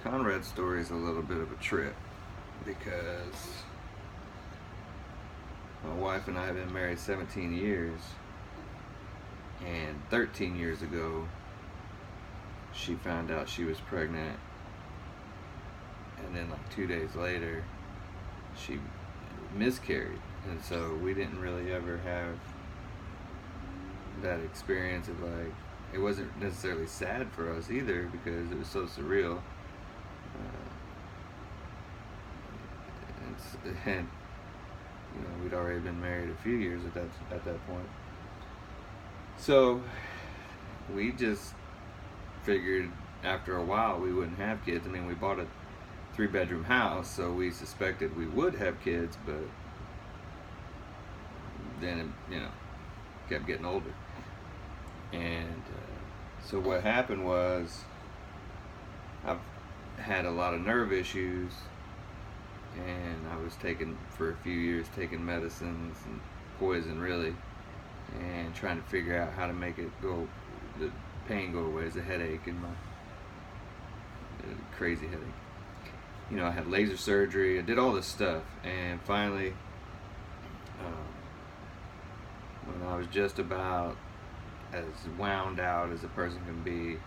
Conrad's story is a little bit of a trip because my wife and I have been married 17 years, and 13 years ago she found out she was pregnant, and then like 2 days later she miscarried. And so we didn't really ever have that experience of like, it wasn't necessarily sad for us either because it was so surreal. And we'd already been married a few years at that point. So we just figured after a while we wouldn't have kids. I mean, we bought a 3-bedroom house, so we suspected we would have kids, but then it, kept getting older. And so what happened was I've had a lot of nerve issues, and I was taking for a few years taking medicines and poison really, and trying to figure out how to make it go, the pain go away. As a headache and my crazy headache. I had laser surgery. I did all this stuff, and finally, when I was just about as wound out as a person can be,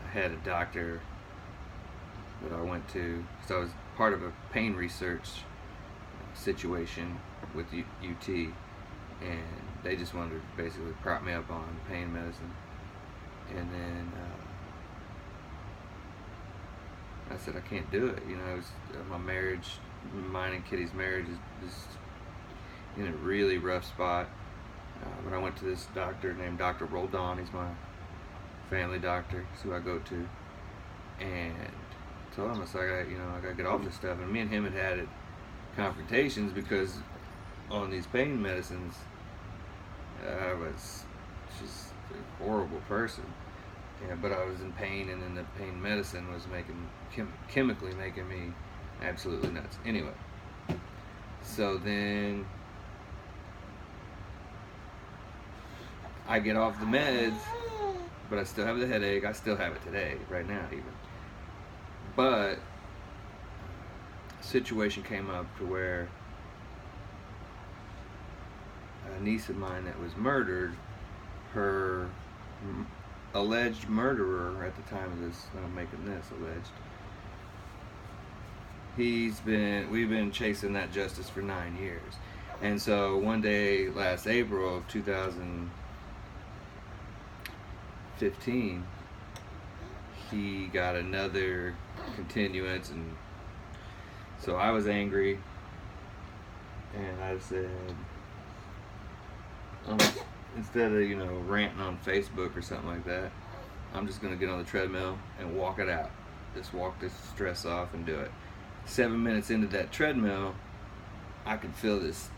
I had a doctor that I went to, because I was part of a pain research situation with UT, and they just wanted to basically prop me up on pain medicine. And then I said I can't do it. It was my marriage, mine and Kitty's marriage is in a really rough spot. But I went to this doctor named Dr. Roldan. He's my family doctor. That's who I go to. And told him, I said, I gotta get off this stuff. And me and him had confrontations because on these pain medicines, I was just a horrible person. Yeah, but I was in pain, and then the pain medicine was chemically making me absolutely nuts. Anyway, so then I get off the meds, but I still have the headache. I still have it today, right now even. But a situation came up to where a niece of mine that was murdered, her alleged murderer at the time of this, I'm making this alleged, we've been chasing that justice for 9 years. And so one day last April of 2015, he got another continuance, and so I was angry, and I said, instead of ranting on Facebook or something like that, I'm just gonna get on the treadmill and walk it out. Just walk this stress off and do it. 7 minutes into that treadmill, I could feel this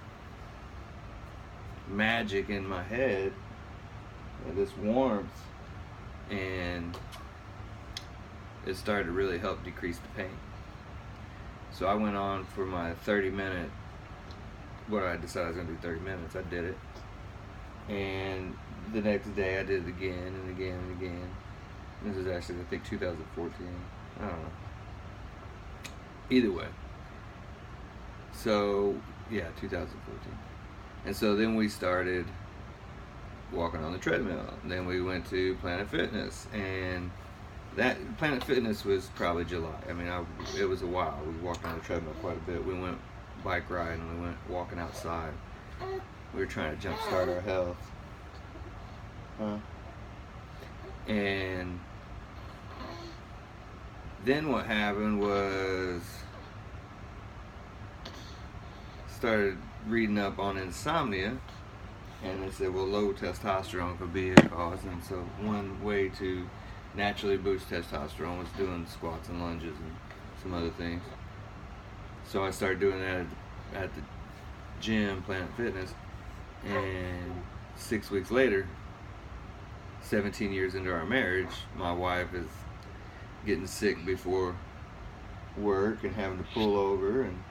magic in my head, this warmth, and it started to really help decrease the pain. So I went on for my 30-minute, what I decided I was going to do 30 minutes. I did it. And the next day I did it again and again and again. This is actually, I think, 2014. I don't know. Either way. So, yeah, 2014. And so then we started walking on the treadmill. And then we went to Planet Fitness. And that Planet Fitness was probably July. I mean, it was a while. We walked on the treadmill quite a bit. We went bike riding. We went walking outside. We were trying to jumpstart our health. And then what happened was, started reading up on insomnia, and they said, well, low testosterone could be a cause. And so one way to naturally boost testosterone was doing squats and lunges and some other things. So I started doing that at the gym, Planet Fitness, and 6 weeks later, 17 years into our marriage, my wife is getting sick before work and having to pull over, and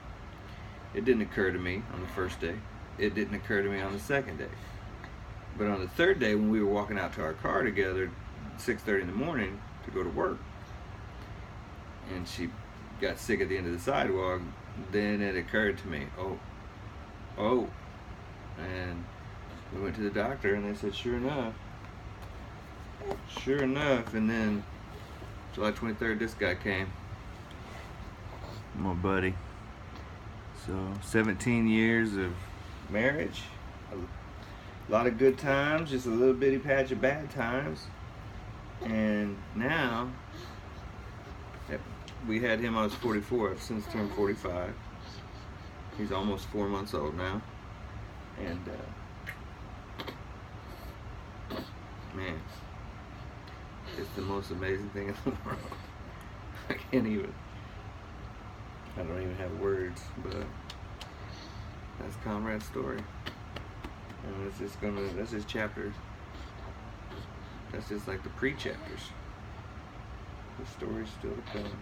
it didn't occur to me on the first day. It didn't occur to me on the second day. But on the third day, when we were walking out to our car together, 6:30 in the morning to go to work, and she got sick at the end of the sidewalk, then it occurred to me, oh, and we went to the doctor, and they said, sure enough, and then July 23rd, this guy came, my buddy. So 17 years of marriage, a lot of good times, just a little bitty patch of bad times, and now we had him. I was 44. I've since turned 45. He's almost 4 months old now, and man, it's the most amazing thing in the world. I don't even have words, but that's Conrad's story. And that's just chapters. That's just like the pre-chapters. The story's still to come.